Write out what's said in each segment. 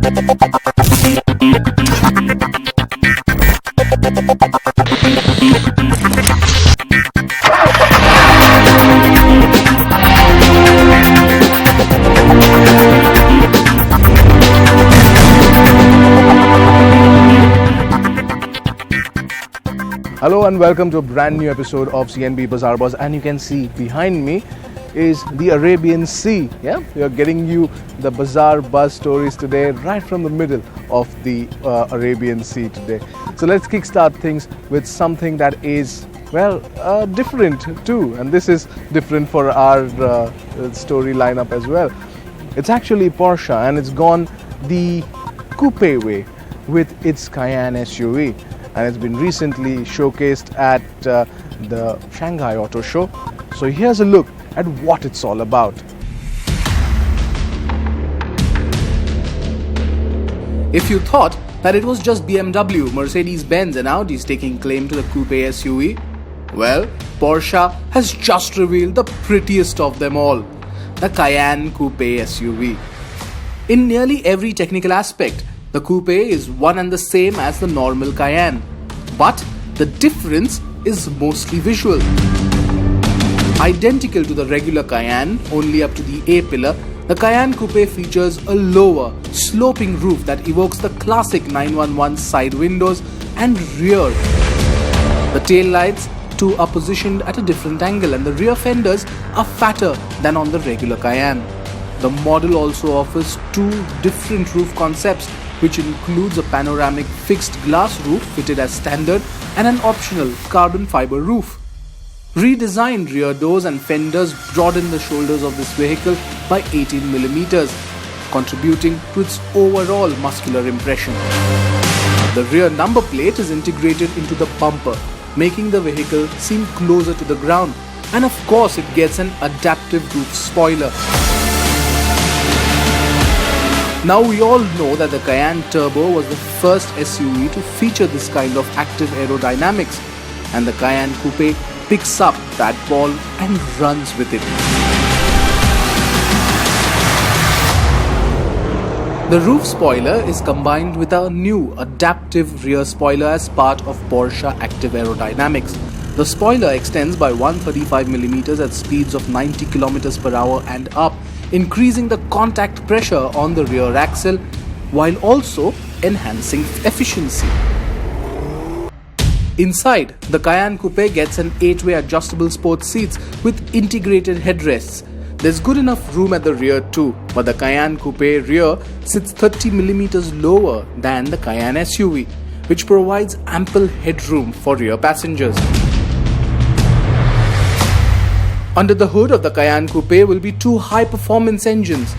Hello and welcome to a brand new episode of CNB Bazaar Buzz, and you can see behind me is the Arabian Sea. Yeah, we are getting you the Bazaar Buzz stories today right from the middle of the Arabian Sea today. So let's kickstart things with something that is, well, different too, and this is different for our story lineup as well. It's actually Porsche, and it's gone the coupe way with its Cayenne SUV. And it's been recently showcased at the Shanghai Auto Show. So here's a look at what it's all about. If you thought that it was just BMW, Mercedes-Benz and Audi taking claim to the coupe SUV, well, Porsche has just revealed the prettiest of them all, the Cayenne Coupe SUV. In nearly every technical aspect, the coupe is one and the same as the normal Cayenne, but the difference is mostly visual. Identical to the regular Cayenne, only up to the A-pillar, the Cayenne Coupe features a lower, sloping roof that evokes the classic 911 side windows and rear. The tail lights too are positioned at a different angle, and the rear fenders are fatter than on the regular Cayenne. The model also offers two different roof concepts, which includes a panoramic fixed glass roof fitted as standard and an optional carbon fiber roof. Redesigned rear doors and fenders broaden the shoulders of this vehicle by 18mm, contributing to its overall muscular impression. The rear number plate is integrated into the bumper, making the vehicle seem closer to the ground, and of course it gets an adaptive roof spoiler. Now we all know that the Cayenne Turbo was the first SUV to feature this kind of active aerodynamics, and the Cayenne Coupe picks up that ball and runs with it. The roof spoiler is combined with a new adaptive rear spoiler as part of Porsche active aerodynamics. The spoiler extends by 135mm at speeds of 90 km per hour and up, increasing the contact pressure on the rear axle while also enhancing efficiency. Inside, the Cayenne Coupe gets an 8-way adjustable sports seats with integrated headrests. There's good enough room at the rear too, but the Cayenne Coupe rear sits 30mm lower than the Cayenne SUV, which provides ample headroom for rear passengers. Under the hood of the Cayenne Coupe will be two high-performance engines.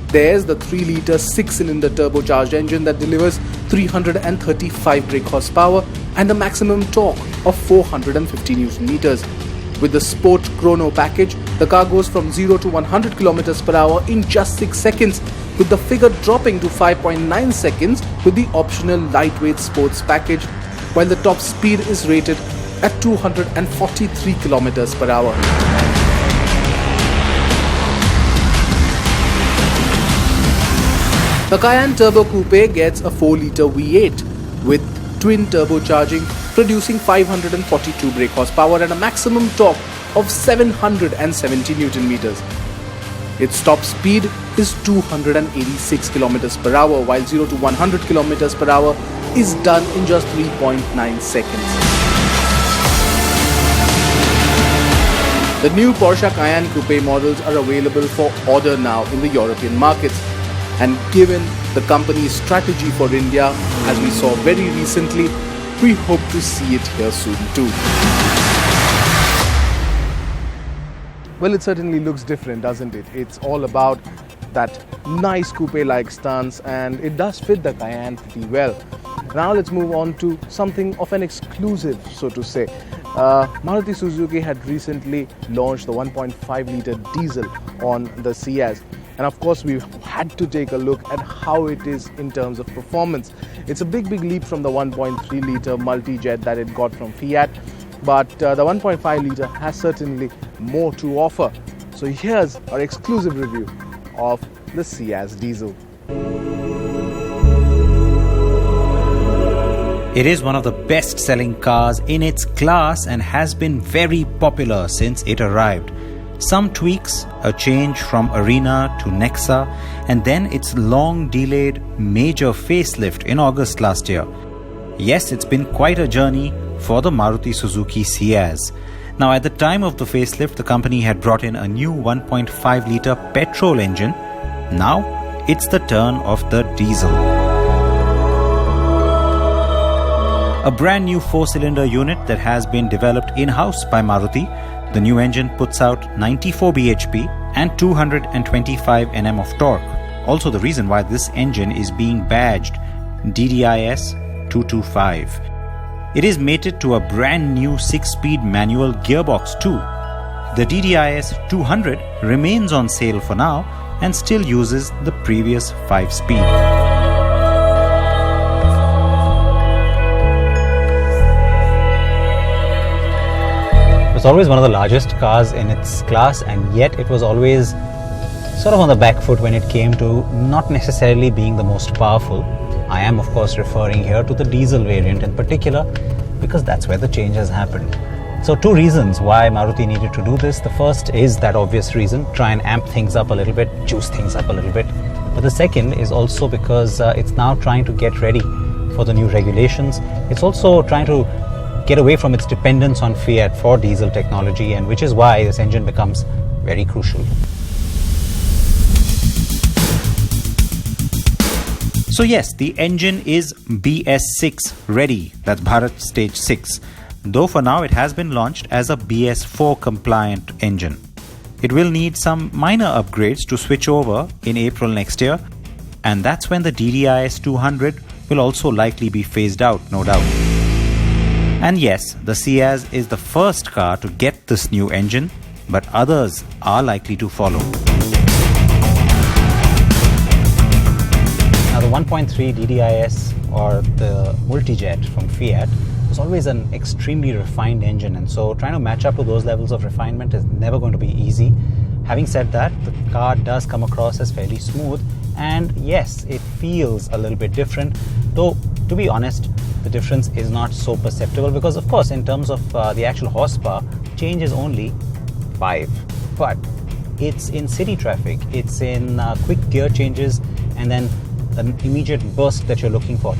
There's the 3-litre 6-cylinder turbocharged engine that delivers 335 brake horsepower and a maximum torque of 450 Nm. With the Sport Chrono package, the car goes from 0 to 100 km per hour in just 6 seconds, with the figure dropping to 5.9 seconds with the optional lightweight sports package, while the top speed is rated at 243 km per hour. The Cayenne Turbo Coupe gets a 4-litre V8 with twin turbocharging, producing 542 brake horsepower and a maximum torque of 770 Nm. Its top speed is 286 km per hour, while 0 to 100 km per hour is done in just 3.9 seconds. The new Porsche Cayenne Coupe models are available for order now in the European markets, and given the company's strategy for India, as we saw very recently, we hope to see it here soon too. Well, it certainly looks different, doesn't it? It's all about that nice coupe-like stance, and it does fit the Cayenne pretty well. Now let's move on to something of an exclusive, so to say. Maruti Suzuki had recently launched the 1.5-litre diesel on the Ciaz, and of course we had to take a look at how it is in terms of performance. It's a big leap from the 1.3-litre multi-jet that it got from Fiat, but the 1.5-litre has certainly more to offer. So here's our exclusive review of the Ciaz diesel. It is one of the best-selling cars in its class and has been very popular since it arrived. Some tweaks, a change from Arena to Nexa, and then its long-delayed major facelift in August last year. Yes, it's been quite a journey for the Maruti Suzuki Ciaz. Now, at the time of the facelift, the company had brought in a new 1.5-litre petrol engine. Now, it's the turn of the diesel. A brand new 4-cylinder unit that has been developed in-house by Maruti. The new engine puts out 94 bhp and 225 Nm of torque. Also the reason why this engine is being badged DDIS 225. It is mated to a brand new 6-speed manual gearbox too. The DDIS 200 remains on sale for now and still uses the previous 5-speed. It was always one of the largest cars in its class, and yet it was always sort of on the back foot when it came to not necessarily being the most powerful. I am of course referring here to the diesel variant in particular, because that's where the change has happened. So two reasons why Maruti needed to do this. The first is that obvious reason, try and amp things up a little bit, juice things up a little bit. But the second is also because it's now trying to get ready for the new regulations. It's also trying to get away from its dependence on Fiat for diesel technology, and which is why this engine becomes very crucial. So yes, the engine is BS6 ready, that's Bharat Stage 6, though for now it has been launched as a BS4 compliant engine. It will need some minor upgrades to switch over in April next year, and that's when the DDIS 200 will also likely be phased out, no doubt. And yes, the Ciaz is the first car to get this new engine, but others are likely to follow. Now the 1.3 DDIS or the Multijet from Fiat was always an extremely refined engine, and so trying to match up to those levels of refinement is never going to be easy. Having said that, the car does come across as fairly smooth, and yes, it feels a little bit different, though to be honest, the difference is not so perceptible because of course in terms of the actual horsepower, change is only 5. But it's in city traffic, it's in quick gear changes, and then an immediate burst that you're looking for.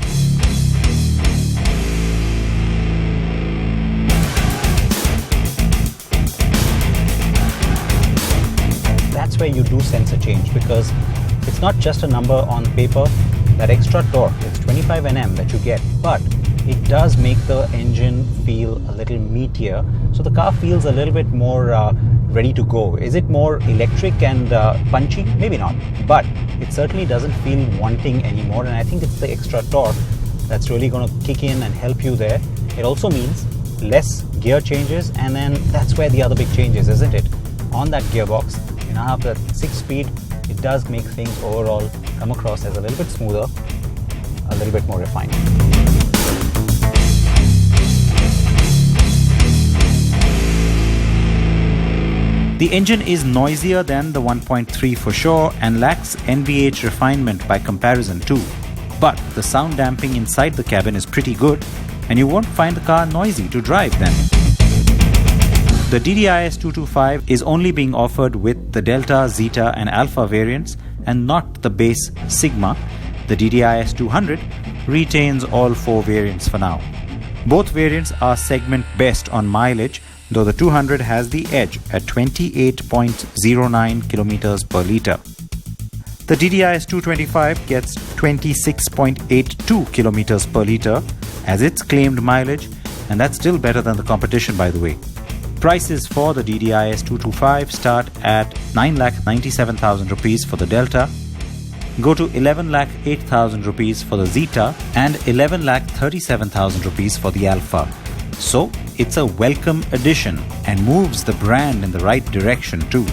That's where you do sense a change, because it's not just a number on paper. That extra torque, it's 25 Nm that you get, but it does make the engine feel a little meatier, so the car feels a little bit more ready to go. Is it more electric and punchy? Maybe not, but it certainly doesn't feel wanting anymore, and I think it's the extra torque that's really going to kick in and help you there. It also means less gear changes, and then that's where the other big change is, isn't it? On that gearbox, you now have that 6-speed. It does make things overall come across as a little bit smoother, a little bit more refined. The engine is noisier than the 1.3 for sure and lacks NVH refinement by comparison too. But the sound damping inside the cabin is pretty good, and you won't find the car noisy to drive then. The DDIS 225 is only being offered with the Delta, Zeta and Alpha variants and not the base Sigma. The DDIS 200 retains all 4 variants for now. Both variants are segment best on mileage, though the 200 has the edge at 28.09 km per litre. The DDIS 225 gets 26.82 km per litre as its claimed mileage, and that's still better than the competition, by the way. Prices for the DDIS 225 start at 9,97,000 rupees for the Delta, go to 11,08,000 rupees for the Zeta and 11,37,000 rupees for the Alpha. So it's a welcome addition and moves the brand in the right direction too.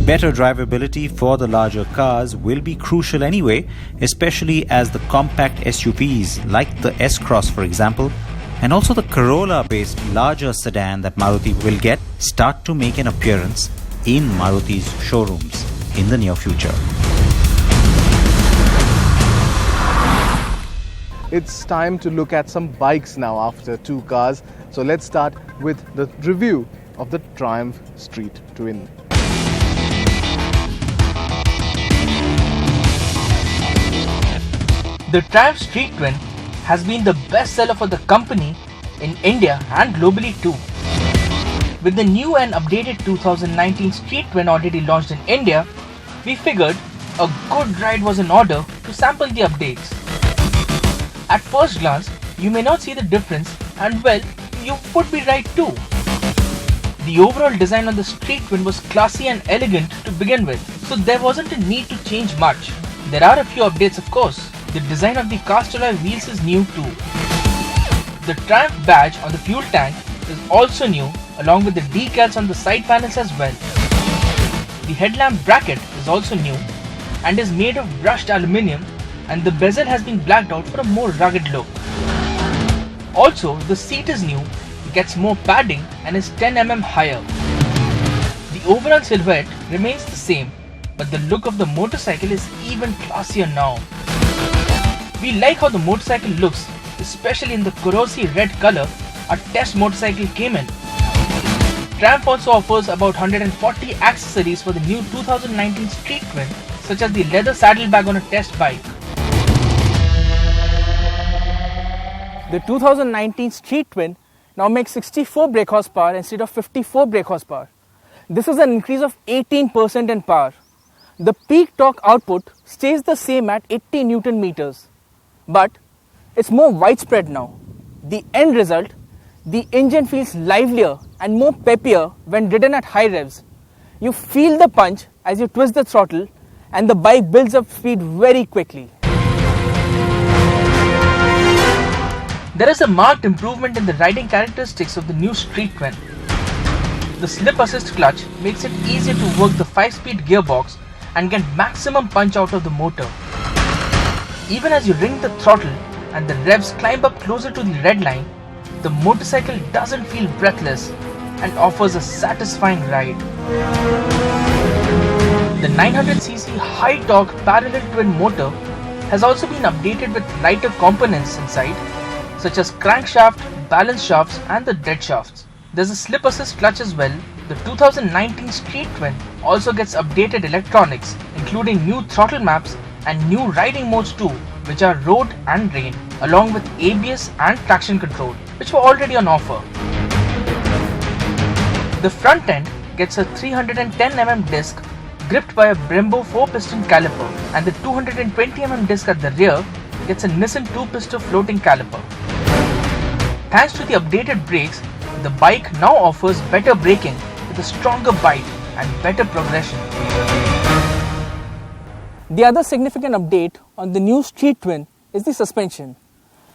Better drivability for the larger cars will be crucial anyway, especially as the compact SUVs like the S-Cross for example, and also the Corolla-based larger sedan that Maruti will get start to make an appearance in Maruti's showrooms in the near future. it's time to look at some bikes now after 2 cars. So let's start with the review of the Triumph Street Twin. The Triumph Street Twin has been the best seller for the company in India and globally too. With the new and updated 2019 Street Twin already launched in India, we figured a good ride was in order to sample the updates. At first glance, you may not see the difference, and well, you would be right too. The overall design on the Street Twin was classy and elegant to begin with, so there wasn't a need to change much. There are a few updates of course. The design of the cast alloy wheels is new too. The Triumph badge on the fuel tank is also new, along with the decals on the side panels as well. The headlamp bracket is also new and is made of brushed aluminium, and the bezel has been blacked out for a more rugged look. Also, the seat is new, gets more padding and is 10 mm higher. The overall silhouette remains the same, but the look of the motorcycle is even classier now. We like how the motorcycle looks, especially in the Korosi Red color our test motorcycle came in. Triumph also offers about 140 accessories for the new 2019 Street Twin, such as the leather saddlebag on a test bike. The 2019 Street Twin now makes 64 brake horsepower instead of 54 brake horsepower. This is an increase of 18% in power. The peak torque output stays the same at 80 Newton meters, but it's more widespread now. The end result, the engine feels livelier and more peppier when ridden at high revs. You feel the punch as you twist the throttle, and the bike builds up speed very quickly. There is a marked improvement in the riding characteristics of the new Street Twin. The slip assist clutch makes it easier to work the 5-speed gearbox and get maximum punch out of the motor. Even as you ring the throttle and the revs climb up closer to the red line, the motorcycle doesn't feel breathless and offers a satisfying ride. The 900cc high-torque parallel twin motor has also been updated with lighter components inside, such as crankshaft, balance shafts and the dead shafts. There's a slip assist clutch as well. The 2019 Street Twin also gets updated electronics, including new throttle maps and new riding modes too, which are road and rain, along with ABS and traction control, which were already on offer. The front end gets a 310mm disc gripped by a Brembo 4-piston caliper, and the 220mm disc at the rear gets a Nissan 2-piston floating caliper. Thanks to the updated brakes, the bike now offers better braking with a stronger bite and better progression. The other significant update on the new Street Twin is the suspension.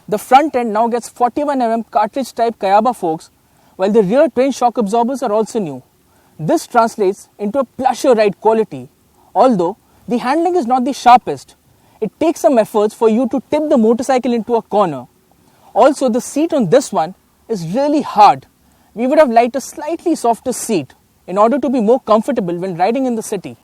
The front end now gets 41mm cartridge type Kayaba forks, while the rear twin shock absorbers are also new. This translates into a plusher ride quality. Although the handling is not the sharpest, it takes some efforts for you to tip the motorcycle into a corner. Also, the seat on this one is really hard. We would have liked a slightly softer seat in order to be more comfortable when riding in the city.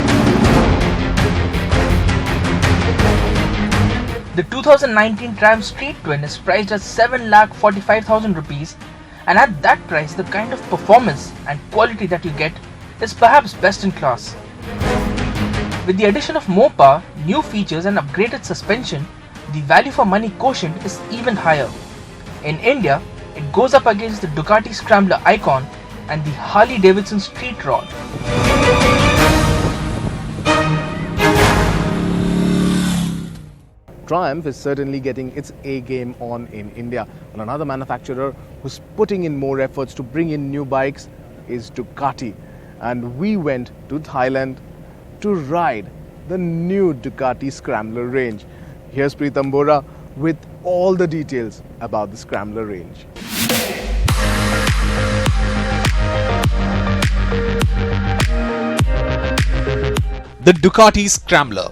The 2019 Triumph Street Twin is priced at 7,45,000 rupees, and at that price the kind of performance and quality that you get is perhaps best in class. With the addition of more power, new features and upgraded suspension, the value for money quotient is even higher. In India, it goes up against the Ducati Scrambler Icon and the Harley-Davidson Street Rod. Triumph is certainly getting its A game on in India. And another manufacturer who's putting in more efforts to bring in new bikes is Ducati. And we went to Thailand to ride the new Ducati Scrambler range. Here's Pritam Bora with all the details about the Scrambler range. The Ducati Scrambler,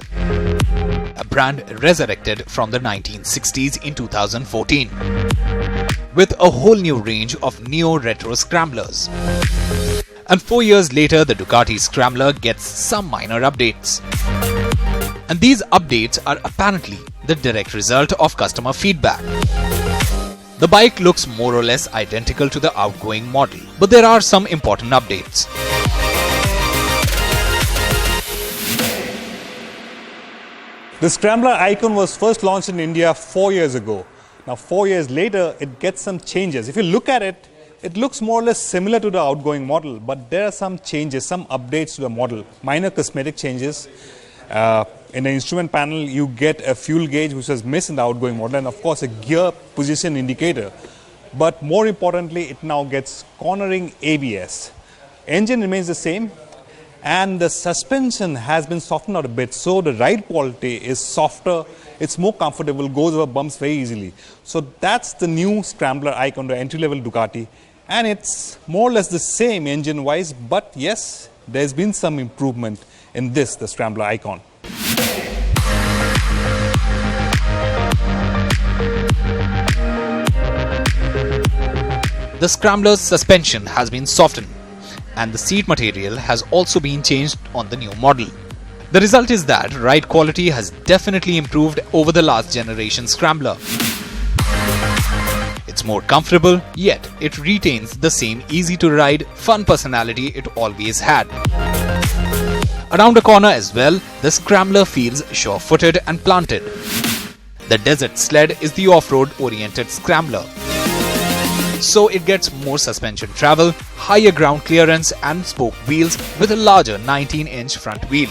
a brand resurrected from the 1960s in 2014, with a whole new range of neo-retro scramblers. And 4 years later, the Ducati Scrambler gets some minor updates. And these updates are apparently the direct result of customer feedback. The bike looks more or less identical to the outgoing model, but there are some important updates. The Scrambler Icon was first launched in India 4 years ago. Now 4 years later, it gets some changes. If you look at it, it looks more or less similar to the outgoing model, but there are some changes, some updates to the model, minor cosmetic changes. In the instrument panel, you get a fuel gauge which was missed in the outgoing model, and of course a gear position indicator. But more importantly, it now gets cornering ABS. Engine remains the same, and the suspension has been softened out a bit, so the ride quality is softer, it's more comfortable, goes over bumps very easily. So that's the new Scrambler Icon, the entry-level Ducati, and it's more or less the same engine-wise, but yes, there's been some improvement in this, the Scrambler Icon. The Scrambler's suspension has been softened, and the seat material has also been changed on the new model. The result is that ride quality has definitely improved over the last generation Scrambler. It's more comfortable, yet it retains the same easy-to-ride, fun personality it always had. Around the corner as well, the Scrambler feels sure-footed and planted. The Desert Sled is the off-road oriented Scrambler, so it gets more suspension travel, higher ground clearance and spoke wheels with a larger 19-inch front wheel.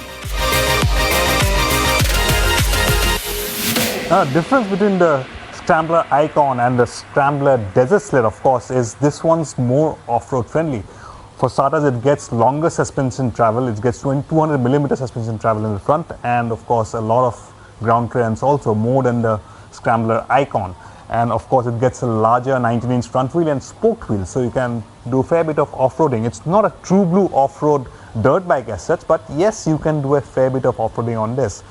The difference between the Scrambler Icon and the Scrambler Desert Sled, of course, is this one's more off-road friendly. For starters, it gets longer suspension travel, it gets 200mm suspension travel in the front, and of course a lot of ground clearance also, more than the Scrambler Icon. And of course it gets a larger 19-inch front wheel and spoked wheel, so you can do a fair bit of off-roading. It's not a true blue off-road dirt bike as such, but yes, you can do a fair bit of off-roading on this.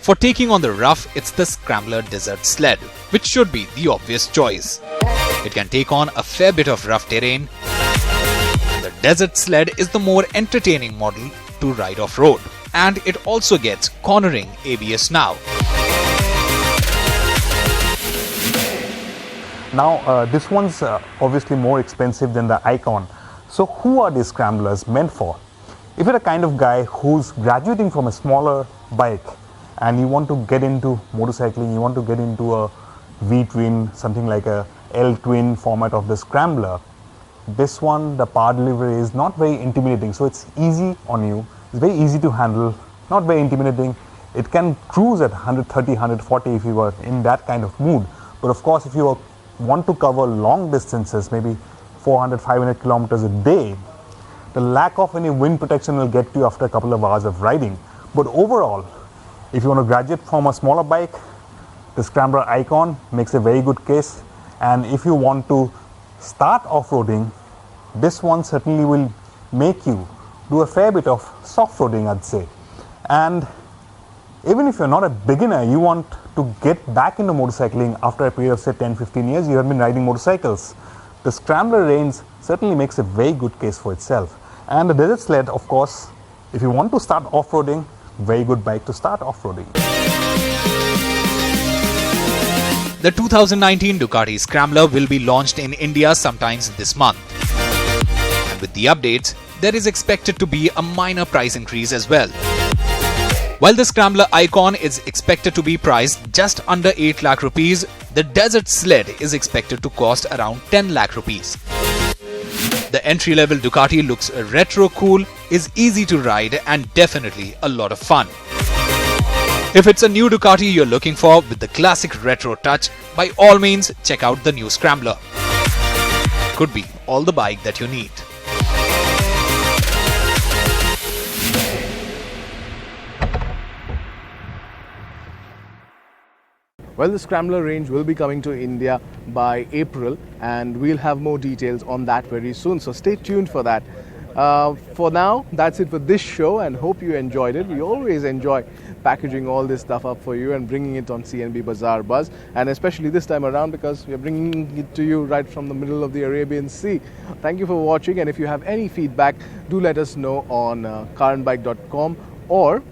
For taking on the rough, it's the Scrambler Desert Sled, which should be the obvious choice. It can take on a fair bit of rough terrain. The Desert Sled is the more entertaining model to ride off-road, and it also gets cornering ABS now. Now this one's obviously more expensive than the Icon. So who are these Scramblers meant for? If you're the kind of guy who's graduating from a smaller bike and you want to get into motorcycling, you want to get into a V-twin, something like a L-twin format of the Scrambler, this one, the power delivery is not very intimidating, so it's easy on you, it's very easy to handle, not very intimidating. It can cruise at 130, 140 if you are in that kind of mood. But of course, if you want to cover long distances, maybe 400, 500 kilometers a day, the lack of any wind protection will get you after a couple of hours of riding. But overall, if you want to graduate from a smaller bike, the Scrambler Icon makes a very good case. And if you want to start off-roading, this one certainly will make you do a fair bit of soft-roading, I'd say. And even if you're not a beginner, you want to get back into motorcycling after a period of say 10-15 years, you have been riding motorcycles, the Scrambler range certainly makes a very good case for itself. And the Desert Sled, of course, if you want to start off-roading, very good bike to start off-roading. The 2019 Ducati Scrambler will be launched in India sometimes this month. And with the updates, there is expected to be a minor price increase as well. While the Scrambler Icon is expected to be priced just under 8 lakh rupees, the Desert Sled is expected to cost around 10 lakh rupees. The entry-level Ducati looks retro cool, is easy to ride and definitely a lot of fun. If it's a new Ducati you're looking for with the classic retro touch, by all means check out the new Scrambler. Could be all the bike that you need. Well, the Scrambler range will be coming to India by April, and we'll have more details on that very soon, so stay tuned for that. For now, that's it for this show, and hope you enjoyed it. We always enjoy packaging all this stuff up for you and bringing it on CNB Bazaar Buzz, and especially this time around because we are bringing it to you right from the middle of the Arabian Sea. Thank you for watching, and if you have any feedback, do let us know on carandbike.com, or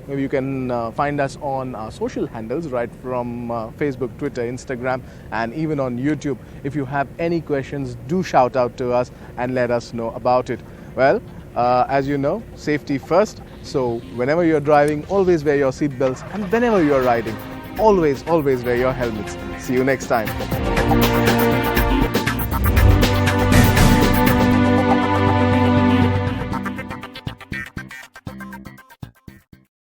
maybe you can find us on our social handles right from Facebook, Twitter, Instagram, and even on YouTube. If you have any questions, do shout out to us and let us know about it. Well, as you know, safety first. So whenever you're driving, always wear your seatbelts, and whenever you're riding, always wear your helmets. See you next time.